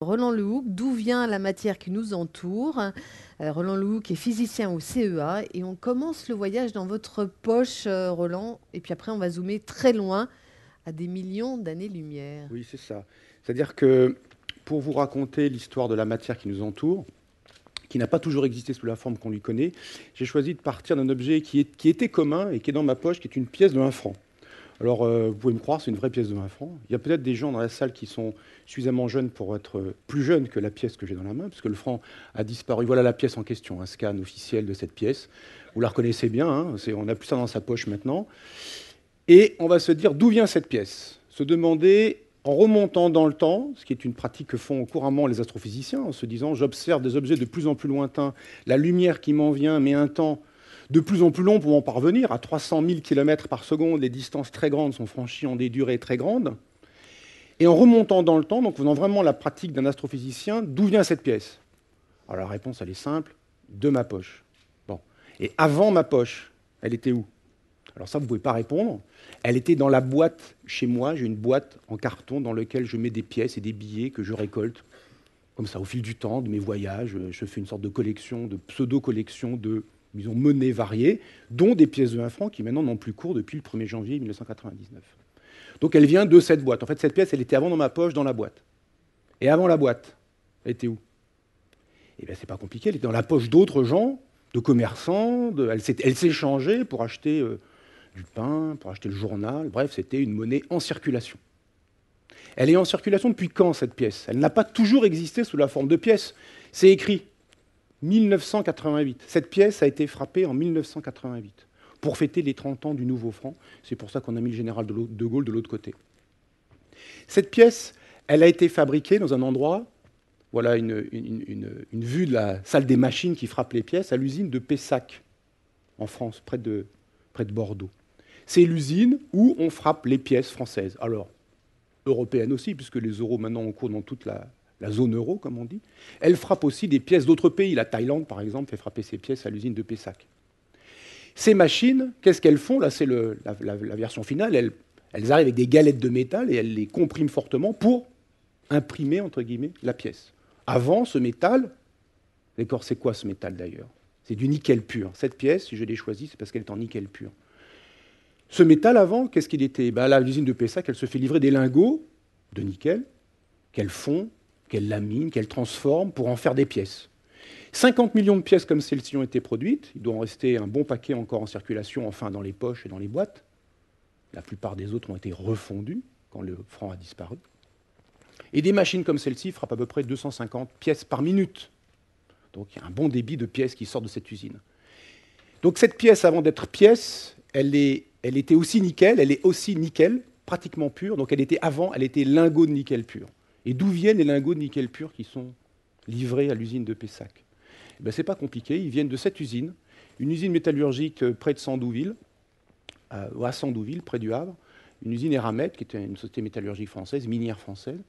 Roland Lehoucq, d'où vient la matière qui nous entoure? Roland Lehoucq est physicien au CEA et on commence le voyage dans votre poche, Roland, et puis après on va zoomer très loin, à des millions d'années-lumière. Oui, c'est ça. C'est-à-dire que pour vous raconter l'histoire de la matière qui nous entoure, qui n'a pas toujours existé sous la forme qu'on lui connaît, j'ai choisi de partir d'un objet qui était commun et qui est dans ma poche, qui est une pièce de 1 franc. Alors, vous pouvez me croire, c'est une vraie pièce de 1 franc. Il y a peut-être des gens dans la salle qui sont suffisamment jeunes pour être plus jeunes que la pièce que j'ai dans la main, puisque le franc a disparu. Voilà la pièce en question, un scan officiel de cette pièce. Vous la reconnaissez bien, hein, on n'a plus ça dans sa poche maintenant. Et on va se dire d'où vient cette pièce. Se demander, en remontant dans le temps, ce qui est une pratique que font couramment les astrophysiciens, en se disant j'observe des objets de plus en plus lointains, la lumière qui m'en vient met un temps de plus en plus long pour en parvenir. À 300 000 km par seconde, les distances très grandes sont franchies en des durées très grandes. Et en remontant dans le temps, donc faisant vraiment la pratique d'un astrophysicien, d'où vient cette pièce? Alors la réponse, elle est simple, de ma poche. Bon. Et avant ma poche, elle était où? Alors ça, vous ne pouvez pas répondre. Elle était dans la boîte chez moi. J'ai une boîte en carton dans laquelle je mets des pièces et des billets que je récolte, comme ça, au fil du temps, de mes voyages. Je fais une sorte de collection, de pseudo-collection de, disons, monnaies variées, dont des pièces de 1 franc qui maintenant n'ont plus cours depuis le 1er janvier 1999. Donc elle vient de cette boîte. En fait, cette pièce, elle était avant dans ma poche, dans la boîte. Et avant la boîte, elle était où? Eh bien, c'est pas compliqué. Elle était dans la poche d'autres gens, de commerçants. Elle s'échangeait pour acheter du pain, pour acheter le journal. Bref, c'était une monnaie en circulation. Elle est en circulation depuis quand, cette pièce? Elle n'a pas toujours existé sous la forme de pièce. C'est écrit 1988. Cette pièce a été frappée en 1988 pour fêter les 30 ans du nouveau franc. C'est pour ça qu'on a mis le général de Gaulle de l'autre côté. Cette pièce, elle a été fabriquée dans un endroit, voilà une vue de la salle des machines qui frappe les pièces, à l'usine de Pessac, en France, près de Bordeaux. C'est l'usine où on frappe les pièces françaises. Alors, européennes aussi, puisque les euros maintenant ont cours dans toute la zone euro, comme on dit. Elle frappe aussi des pièces d'autres pays. La Thaïlande, par exemple, fait frapper ses pièces à l'usine de Pessac. Ces machines, qu'est-ce qu'elles font? Là, c'est la version finale. Elles arrivent avec des galettes de métal et elles les compriment fortement pour imprimer, entre guillemets, la pièce. Avant, ce métal, d'accord, c'est quoi ce métal d'ailleurs? C'est du nickel pur. Cette pièce, si je l'ai choisie, c'est parce qu'elle est en nickel pur. Ce métal, avant, qu'est-ce qu'il était? Ben, là, l'usine de Pessac, elle se fait livrer des lingots de nickel qu'elle fond, qu'elle lamine, qu'elle transforme pour en faire des pièces. 50 millions de pièces comme celle-ci ont été produites. Il doit en rester un bon paquet encore en circulation, enfin dans les poches et dans les boîtes. La plupart des autres ont été refondues quand le franc a disparu. Et des machines comme celle-ci frappent à peu près 250 pièces par minute. Donc il y a un bon débit de pièces qui sortent de cette usine. Donc cette pièce, avant d'être pièce, elle était aussi nickel, elle est aussi nickel, pratiquement pur. Donc elle était lingot de nickel pur. Et d'où viennent les lingots de nickel pur qui sont livrés à l'usine de Pessac? Eh bien, c'est pas compliqué, ils viennent de cette usine, une usine métallurgique près de Sandouville, à Sandouville, près du Havre, une usine Eramet, qui était une société métallurgique française, minière française.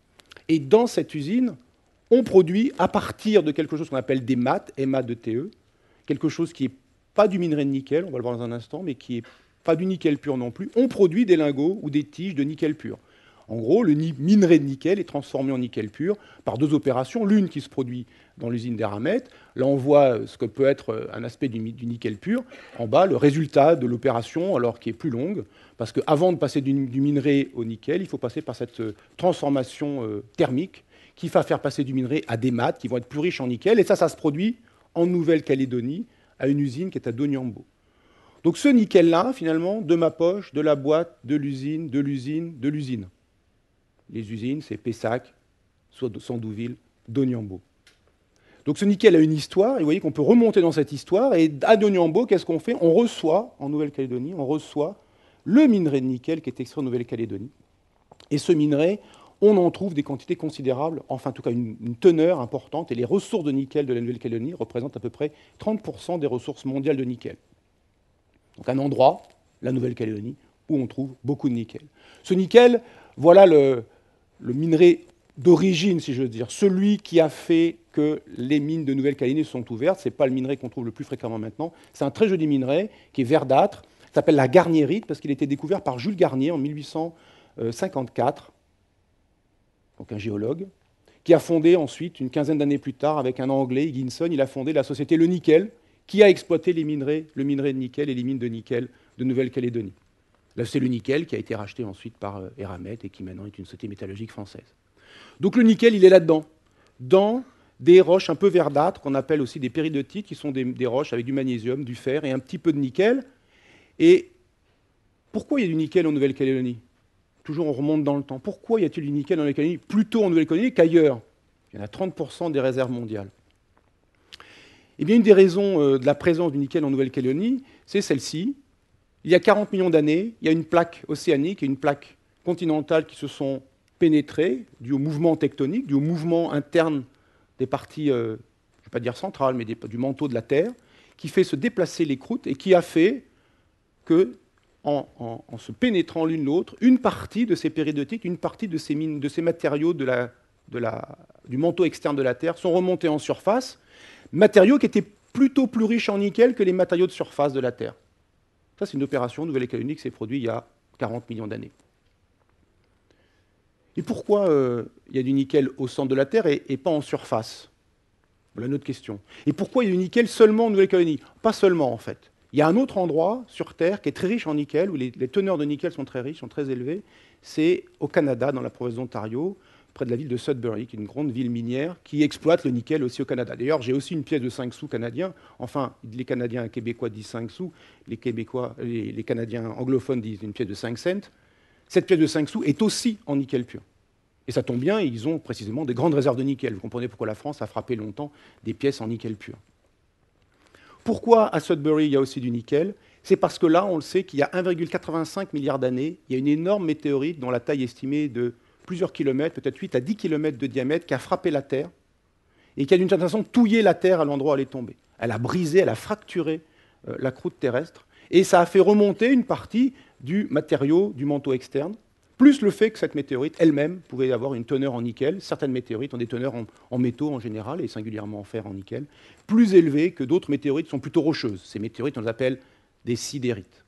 Et dans cette usine, on produit, à partir de quelque chose qu'on appelle des MAT, M-A-T-E, quelque chose qui n'est pas du minerai de nickel, on va le voir dans un instant, mais qui n'est pas du nickel pur non plus, on produit des lingots ou des tiges de nickel pur. En gros, le minerai de nickel est transformé en nickel pur par deux opérations. L'une qui se produit dans l'usine d'Eramet. Là, on voit ce que peut être un aspect du nickel pur. En bas, le résultat de l'opération, alors qui est plus longue, parce qu'avant de passer du minerai au nickel, il faut passer par cette transformation thermique qui va faire passer du minerai à des maths qui vont être plus riches en nickel. Et ça se produit en Nouvelle-Calédonie, à une usine qui est à Doniambo. Donc ce nickel-là, finalement, de ma poche, de la boîte, de l'usine, de l'usine, de l'usine. Les usines, c'est Pessac, Sandouville, Doniambo. Donc ce nickel a une histoire, et vous voyez qu'on peut remonter dans cette histoire, et à Doniambo, qu'est-ce qu'on fait? On reçoit, en Nouvelle-Calédonie, on reçoit le minerai de nickel qui est extrait en Nouvelle-Calédonie. Et ce minerai, on en trouve des quantités considérables, enfin en tout cas une teneur importante, et les ressources de nickel de la Nouvelle-Calédonie représentent à peu près 30% des ressources mondiales de nickel. Donc un endroit, la Nouvelle-Calédonie, où on trouve beaucoup de nickel. Ce nickel, voilà le minerai d'origine, si je veux dire, celui qui a fait que les mines de Nouvelle-Calédonie sont ouvertes. Ce n'est pas le minerai qu'on trouve le plus fréquemment maintenant. C'est un très joli minerai qui est verdâtre, qui s'appelle la garnierite, parce qu'il a été découvert par Jules Garnier en 1854, donc un géologue, qui a fondé ensuite, une quinzaine d'années plus tard, avec un Anglais, Higginson, il a fondé la société Le Nickel, qui a exploité le minerai de nickel et les mines de nickel de Nouvelle-Calédonie. Là, c'est le nickel qui a été racheté ensuite par Eramet et qui maintenant est une société métallurgique française. Donc le nickel, il est là-dedans, dans des roches un peu verdâtres, qu'on appelle aussi des péridotites, qui sont des roches avec du magnésium, du fer et un petit peu de nickel. Et pourquoi il y a du nickel en Nouvelle-Calédonie? Toujours on remonte dans le temps. Pourquoi y a-t-il du nickel en Nouvelle-Calédonie plutôt en Nouvelle-Calédonie qu'ailleurs? Il y en a 30% des réserves mondiales. Eh bien, une des raisons de la présence du nickel en Nouvelle-Calédonie, c'est celle-ci. Il y a 40 millions d'années, il y a une plaque océanique et une plaque continentale qui se sont pénétrées, dû au mouvement tectonique, dû au mouvement interne des parties, je ne vais pas dire centrales, mais du manteau de la Terre, qui fait se déplacer les croûtes et qui a fait que, en se pénétrant l'une l'autre, une partie de ces péridotites, une partie de ces matériaux du manteau externe de la Terre sont remontés en surface, matériaux qui étaient plutôt plus riches en nickel que les matériaux de surface de la Terre. Ça, c'est une opération Nouvelle-Calédonie qui s'est produite il y a 40 millions d'années. Et pourquoi il y a du nickel au centre de la Terre et pas en surface? Voilà une autre question. Et pourquoi il y a du nickel seulement en Nouvelle-Calédonie? Pas seulement, en fait. Il y a un autre endroit sur Terre qui est très riche en nickel, où les teneurs de nickel sont très riches, sont très élevées. C'est au Canada, dans la province d'Ontario, près de la ville de Sudbury, qui est une grande ville minière, qui exploite le nickel aussi au Canada. D'ailleurs, j'ai aussi une pièce de 5 sous canadiens. Enfin, les Canadiens québécois disent 5 sous, les Canadiens anglophones disent une pièce de 5 cents. Cette pièce de 5 sous est aussi en nickel pur. Et ça tombe bien, ils ont précisément des grandes réserves de nickel. Vous comprenez pourquoi la France a frappé longtemps des pièces en nickel pur. Pourquoi à Sudbury il y a aussi du nickel? C'est parce que là, on le sait qu'il y a 1,85 milliard d'années, il y a une énorme météorite dont la taille est estimée de plusieurs kilomètres, peut-être 8 à 10 kilomètres de diamètre, qui a frappé la Terre et qui a d'une certaine façon touillé la Terre à l'endroit où elle est tombée. Elle a brisé, elle a fracturé la croûte terrestre et ça a fait remonter une partie du matériau du manteau externe, plus le fait que cette météorite elle-même pouvait avoir une teneur en nickel. Certaines météorites ont des teneurs en métaux en général, et singulièrement en fer, en nickel, plus élevées que d'autres météorites qui sont plutôt rocheuses. Ces météorites, on les appelle des sidérites.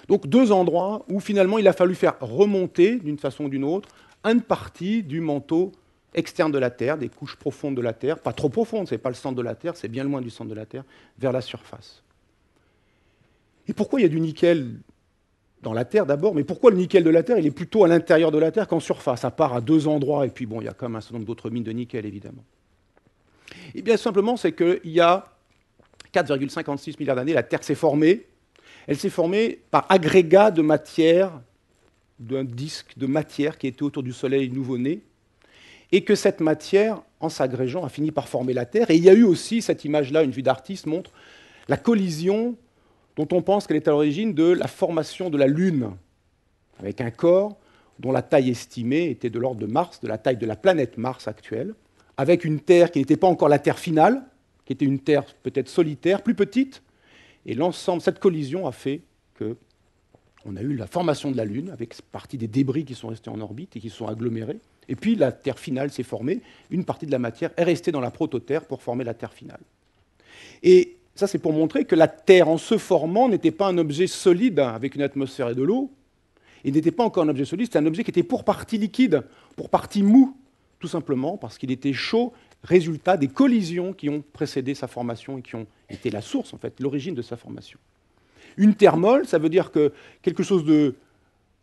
Donc deux endroits où finalement il a fallu faire remonter, d'une façon ou d'une autre, une partie du manteau externe de la Terre, des couches profondes de la Terre, pas trop profondes, ce n'est pas le centre de la Terre, c'est bien loin du centre de la Terre, vers la surface. Et pourquoi il y a du nickel dans la Terre d'abord, mais pourquoi le nickel de la Terre, il est plutôt à l'intérieur de la Terre qu'en surface, à part à deux endroits, et puis bon, il y a quand même un certain nombre d'autres mines de nickel, évidemment. Et bien simplement, c'est qu'il y a 4,56 milliards d'années, la Terre s'est formée. Elle s'est formée par agrégat de matière, d'un disque de matière qui était autour du Soleil nouveau-né, et que cette matière, en s'agrégeant, a fini par former la Terre. Et il y a eu aussi, cette image-là, une vue d'artiste montre la collision dont on pense qu'elle est à l'origine de la formation de la Lune, avec un corps dont la taille estimée était de l'ordre de Mars, de la taille de la planète Mars actuelle, avec une Terre qui n'était pas encore la Terre finale, qui était une Terre peut-être solitaire, plus petite, et l'ensemble, cette collision a fait qu'on a eu la formation de la Lune, avec partie des débris qui sont restés en orbite et qui se sont agglomérés, et puis la Terre finale s'est formée, une partie de la matière est restée dans la prototerre pour former la Terre finale. Et ça, c'est pour montrer que la Terre, en se formant, n'était pas un objet solide avec une atmosphère et de l'eau. Il n'était pas encore un objet solide, c'était un objet qui était pour partie liquide, pour partie mou, tout simplement parce qu'il était chaud, résultat des collisions qui ont précédé sa formation et qui ont été la source, en fait, l'origine de sa formation. Une terre molle, ça veut dire que quelque chose de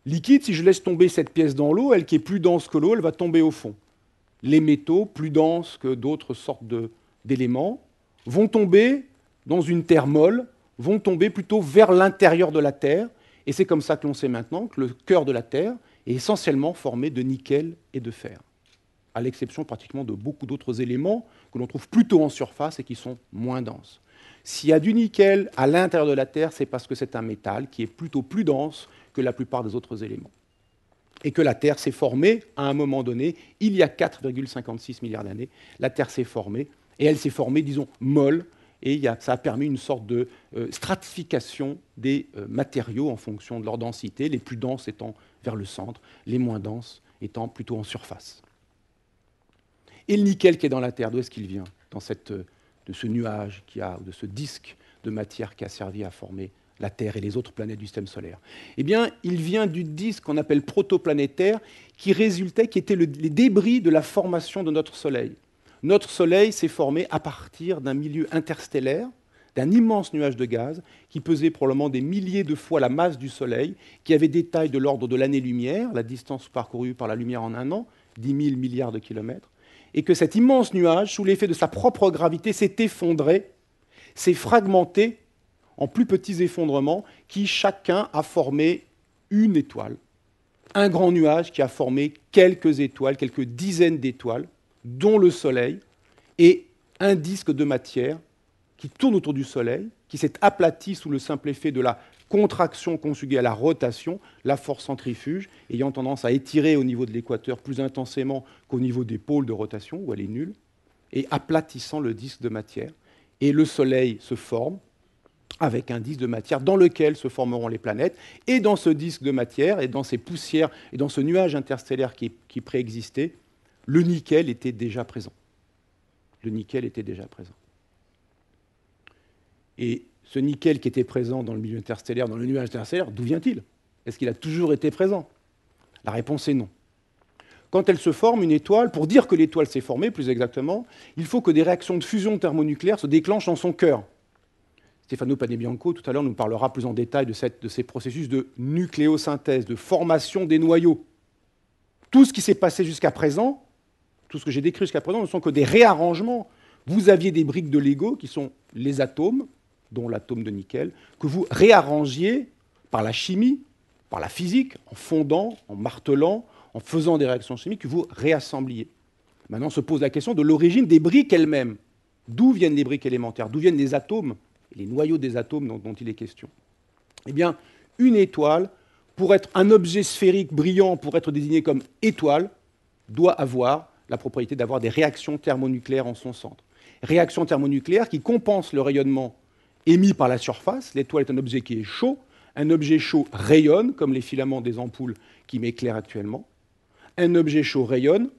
liquide, si je laisse tomber cette pièce dans l'eau, elle qui est plus dense que l'eau, elle va tomber au fond. Les métaux, plus denses que d'autres sortes d'éléments, vont tomber dans une terre molle, vont tomber plutôt vers l'intérieur de la Terre. Et c'est comme ça que l'on sait maintenant que le cœur de la Terre est essentiellement formé de nickel et de fer, à l'exception pratiquement de beaucoup d'autres éléments que l'on trouve plutôt en surface et qui sont moins denses. S'il y a du nickel à l'intérieur de la Terre, c'est parce que c'est un métal qui est plutôt plus dense que la plupart des autres éléments. Et que la Terre s'est formée à un moment donné, il y a 4,56 milliards d'années, la Terre s'est formée, et elle s'est formée, disons, molle, et ça a permis une sorte de stratification des matériaux en fonction de leur densité, les plus denses étant vers le centre, les moins denses étant plutôt en surface. Et le nickel qui est dans la Terre, d'où est-ce qu'il vient de ce nuage qu'il y a, ou de ce disque de matière qui a servi à former la Terre et les autres planètes du système solaire? Eh bien, il vient du disque qu'on appelle protoplanétaire, qui était les débris de la formation de notre Soleil. Notre Soleil s'est formé à partir d'un milieu interstellaire, d'un immense nuage de gaz qui pesait probablement des milliers de fois la masse du Soleil, qui avait des tailles de l'ordre de l'année-lumière, la distance parcourue par la lumière en un an, 10 000 milliards de kilomètres, et que cet immense nuage, sous l'effet de sa propre gravité, s'est effondré, s'est fragmenté en plus petits effondrements qui chacun a formé une étoile. Un grand nuage qui a formé quelques étoiles, quelques dizaines d'étoiles, dont le Soleil, et un disque de matière qui tourne autour du Soleil, qui s'est aplati sous le simple effet de la contraction conjuguée à la rotation, la force centrifuge, ayant tendance à étirer au niveau de l'équateur plus intensément qu'au niveau des pôles de rotation, où elle est nulle, et aplatissant le disque de matière. Et le Soleil se forme avec un disque de matière dans lequel se formeront les planètes. Et dans ce disque de matière, et dans ces poussières, et dans ce nuage interstellaire qui préexistait, le nickel était déjà présent. Le nickel était déjà présent. Et ce nickel qui était présent dans le milieu interstellaire, dans le nuage interstellaire, d'où vient-il? Est-ce qu'il a toujours été présent? La réponse est non. Quand elle se forme, une étoile, pour dire que l'étoile s'est formée, plus exactement, il faut que des réactions de fusion thermonucléaire se déclenchent dans son cœur. Stefano Panebianco, tout à l'heure, nous parlera plus en détail de ces processus de nucléosynthèse, de formation des noyaux. Tout ce qui s'est passé jusqu'à présent, tout ce que j'ai décrit jusqu'à présent, ne sont que des réarrangements. Vous aviez des briques de Lego, qui sont les atomes, dont l'atome de nickel, que vous réarrangiez par la chimie, par la physique, en fondant, en martelant, en faisant des réactions chimiques, que vous réassembliez. Maintenant se pose la question de l'origine des briques elles-mêmes. D'où viennent les briques élémentaires? D'où viennent les atomes, les noyaux des atomes dont il est question? Eh bien, une étoile, pour être un objet sphérique brillant, pour être désigné comme étoile, doit avoir la propriété d'avoir des réactions thermonucléaires en son centre. Réactions thermonucléaires qui compensent le rayonnement émis par la surface. L'étoile est un objet qui est chaud. Un objet chaud rayonne, comme les filaments des ampoules qui m'éclairent actuellement. Un objet chaud rayonne.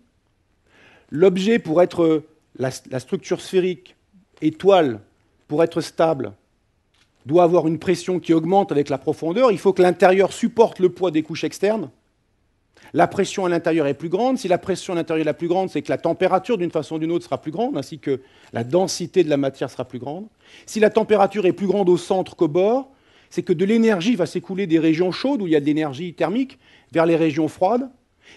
L'objet, pour être la structure sphérique, étoile, pour être stable, doit avoir une pression qui augmente avec la profondeur. Il faut que l'intérieur supporte le poids des couches externes. La pression à l'intérieur est plus grande. Si la pression à l'intérieur est la plus grande, c'est que la température, d'une façon ou d'une autre, sera plus grande, ainsi que la densité de la matière sera plus grande. Si la température est plus grande au centre qu'au bord, c'est que de l'énergie va s'écouler des régions chaudes, où il y a de l'énergie thermique, vers les régions froides,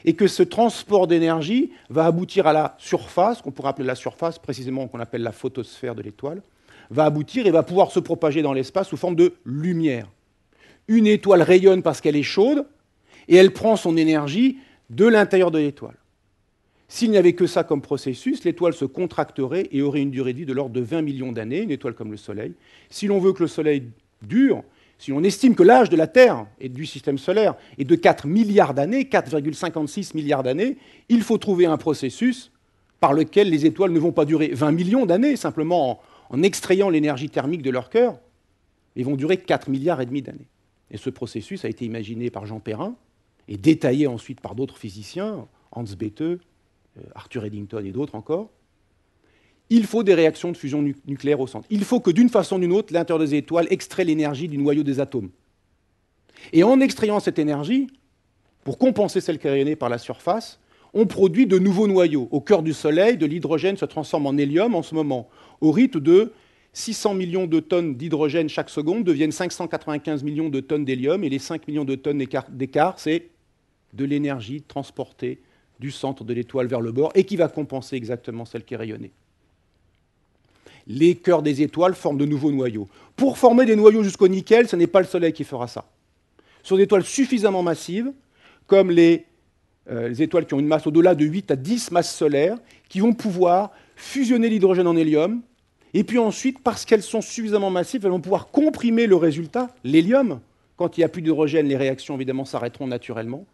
et que ce transport d'énergie va aboutir à la surface, qu'on pourrait appeler la surface, précisément qu'on appelle la photosphère de l'étoile, va aboutir et va pouvoir se propager dans l'espace sous forme de lumière. Une étoile rayonne parce qu'elle est chaude, et elle prend son énergie de l'intérieur de l'étoile. S'il n'y avait que ça comme processus, l'étoile se contracterait et aurait une durée de vie de l'ordre de 20 millions d'années, une étoile comme le Soleil. Si l'on veut que le Soleil dure, si l'on estime que l'âge de la Terre et du système solaire est de 4 milliards d'années, 4,56 milliards d'années, il faut trouver un processus par lequel les étoiles ne vont pas durer 20 millions d'années, simplement en extrayant l'énergie thermique de leur cœur, mais vont durer 4 milliards et demi d'années. Et ce processus a été imaginé par Jean Perrin, et détaillé ensuite par d'autres physiciens, Hans Bethe, Arthur Eddington et d'autres encore. Il faut des réactions de fusion nucléaire au centre. Il faut que d'une façon ou d'une autre, l'intérieur des étoiles extrait l'énergie du noyau des atomes. Et en extrayant cette énergie, pour compenser celle qui est rayonnée par la surface, on produit de nouveaux noyaux. Au cœur du Soleil, de l'hydrogène se transforme en hélium en ce moment, au rythme de 600 millions de tonnes d'hydrogène chaque seconde deviennent 595 millions de tonnes d'hélium, et les 5 millions de tonnes d'écart, c'est de l'énergie transportée du centre de l'étoile vers le bord et qui va compenser exactement celle qui est rayonnée. Les cœurs des étoiles forment de nouveaux noyaux. Pour former des noyaux jusqu'au nickel, ce n'est pas le Soleil qui fera ça. Sur des étoiles suffisamment massives, comme les étoiles qui ont une masse au-delà de 8 à 10 masses solaires, qui vont pouvoir fusionner l'hydrogène en hélium, et puis ensuite, parce qu'elles sont suffisamment massives, elles vont pouvoir comprimer le résultat, l'hélium. Quand il n'y a plus d'hydrogène, les réactions, évidemment, s'arrêteront naturellement.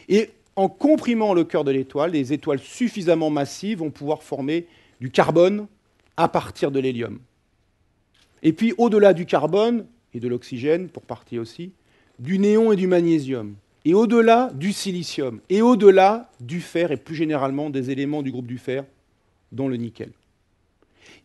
Et en comprimant le cœur de l'étoile, les étoiles suffisamment massives vont pouvoir former du carbone à partir de l'hélium. Et puis, au-delà du carbone, et de l'oxygène, pour partie aussi, du néon et du magnésium. Et au-delà, du silicium. Et au-delà, du fer, et plus généralement, des éléments du groupe du fer, dont le nickel.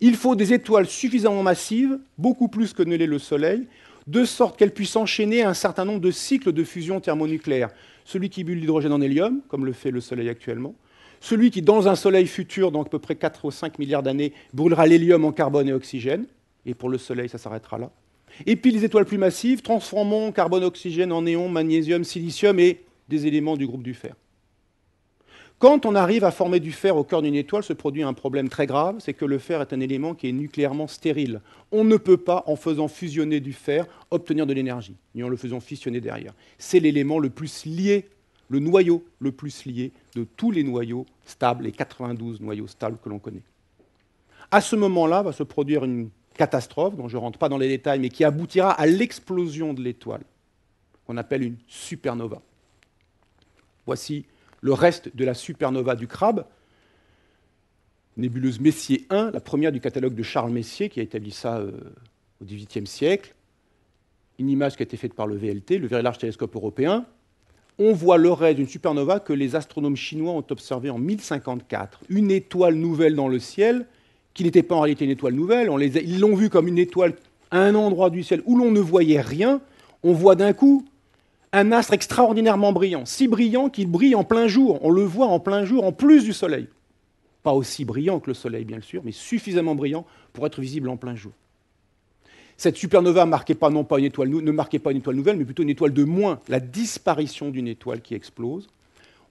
Il faut des étoiles suffisamment massives, beaucoup plus que ne l'est le Soleil, de sorte qu'elle puisse enchaîner un certain nombre de cycles de fusion thermonucléaire. Celui qui brûle l'hydrogène en hélium, comme le fait le Soleil actuellement, celui qui, dans un Soleil futur, dans à peu près 4 ou 5 milliards d'années, brûlera l'hélium en carbone et oxygène, et pour le Soleil, ça s'arrêtera là. Et puis les étoiles plus massives transformeront carbone, oxygène en néon, magnésium, silicium et des éléments du groupe du fer. Quand on arrive à former du fer au cœur d'une étoile, se produit un problème très grave, c'est que le fer est un élément qui est nucléairement stérile. On ne peut pas, en faisant fusionner du fer, obtenir de l'énergie, ni en le faisant fissionner derrière. C'est l'élément le plus lié, le noyau le plus lié de tous les noyaux stables, les 92 noyaux stables que l'on connaît. À ce moment-là, va se produire une catastrophe, dont je ne rentre pas dans les détails, mais qui aboutira à l'explosion de l'étoile, qu'on appelle une supernova. Voici le reste de la supernova du Crabe, nébuleuse Messier 1, la première du catalogue de Charles Messier, qui a établi ça au XVIIIe siècle. Une image qui a été faite par le VLT, le Very Large Telescope européen. On voit le reste d'une supernova que les astronomes chinois ont observé en 1054. Une étoile nouvelle dans le ciel, qui n'était pas en réalité une étoile nouvelle. Ils l'ont vue comme une étoile à un endroit du ciel où l'on ne voyait rien. On voit d'un coup un astre extraordinairement brillant, si brillant qu'il brille en plein jour. On le voit en plein jour, en plus du Soleil. Pas aussi brillant que le Soleil, bien sûr, mais suffisamment brillant pour être visible en plein jour. Cette supernova ne marquait pas une étoile nouvelle, mais plutôt une étoile de moins, la disparition d'une étoile qui explose.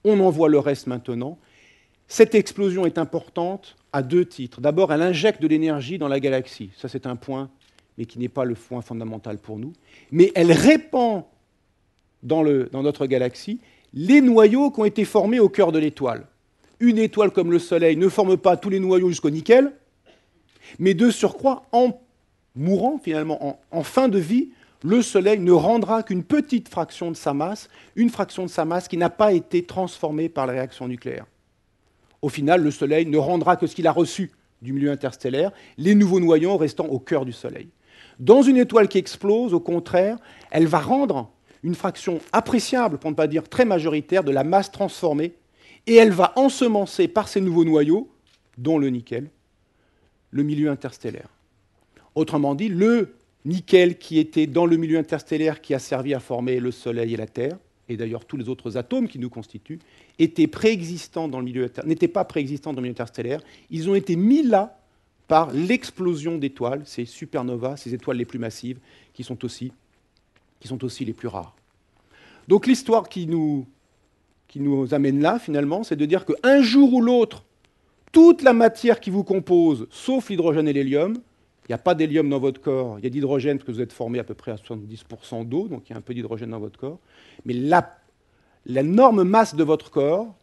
On en voit le reste maintenant. Cette explosion est importante à deux titres. D'abord, elle injecte de l'énergie dans la galaxie. Ça, c'est un point, mais qui n'est pas le point fondamental pour nous. Mais elle répand dans notre galaxie les noyaux qui ont été formés au cœur de l'étoile. Une étoile comme le Soleil ne forme pas tous les noyaux jusqu'au nickel, mais de surcroît, en mourant finalement, en fin de vie, le Soleil ne rendra qu'une petite fraction de sa masse, une fraction de sa masse qui n'a pas été transformée par la réaction nucléaire. Au final, le Soleil ne rendra que ce qu'il a reçu du milieu interstellaire, les nouveaux noyaux restant au cœur du Soleil. Dans une étoile qui explose, au contraire, elle va rendre une fraction appréciable, pour ne pas dire très majoritaire, de la masse transformée, et elle va ensemencer par ces nouveaux noyaux, dont le nickel, le milieu interstellaire. Autrement dit, le nickel qui était dans le milieu interstellaire qui a servi à former le Soleil et la Terre, et d'ailleurs tous les autres atomes qui nous constituent, n'étaient pas préexistants dans le milieu interstellaire. Ils ont été mis là par l'explosion d'étoiles, ces supernovas, ces étoiles les plus massives, qui sont aussi les plus rares. Donc l'histoire qui nous amène là, finalement, c'est de dire qu'un jour ou l'autre, toute la matière qui vous compose, sauf l'hydrogène et l'hélium, il n'y a pas d'hélium dans votre corps, il y a d'hydrogène parce que vous êtes formé à peu près à 70% d'eau, donc il y a un peu d'hydrogène dans votre corps, mais l'énorme masse de votre corps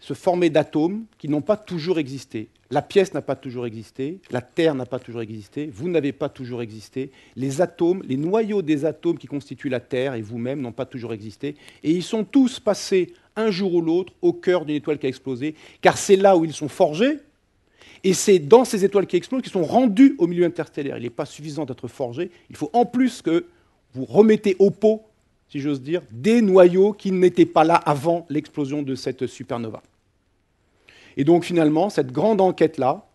se formait d'atomes qui n'ont pas toujours existé. La pièce n'a pas toujours existé, la Terre n'a pas toujours existé, vous n'avez pas toujours existé, les atomes, les noyaux des atomes qui constituent la Terre et vous-même n'ont pas toujours existé, et ils sont tous passés un jour ou l'autre au cœur d'une étoile qui a explosé, car c'est là où ils sont forgés, et c'est dans ces étoiles qui explosent qu'ils sont rendus au milieu interstellaire. Il n'est pas suffisant d'être forgé, il faut en plus que vous remettez au pot, si j'ose dire, des noyaux qui n'étaient pas là avant l'explosion de cette supernova. Et donc finalement, cette grande enquête-là,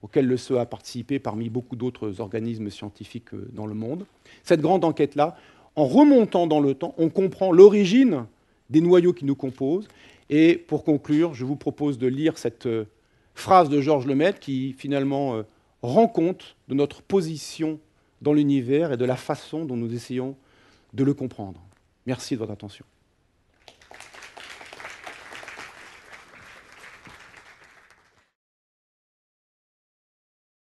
auquel le CEA a participé parmi beaucoup d'autres organismes scientifiques dans le monde, cette grande enquête-là, en remontant dans le temps, on comprend l'origine des noyaux qui nous composent. Et pour conclure, je vous propose de lire cette phrase de Georges Lemaître qui finalement rend compte de notre position dans l'univers et de la façon dont nous essayons de le comprendre. Merci de votre attention.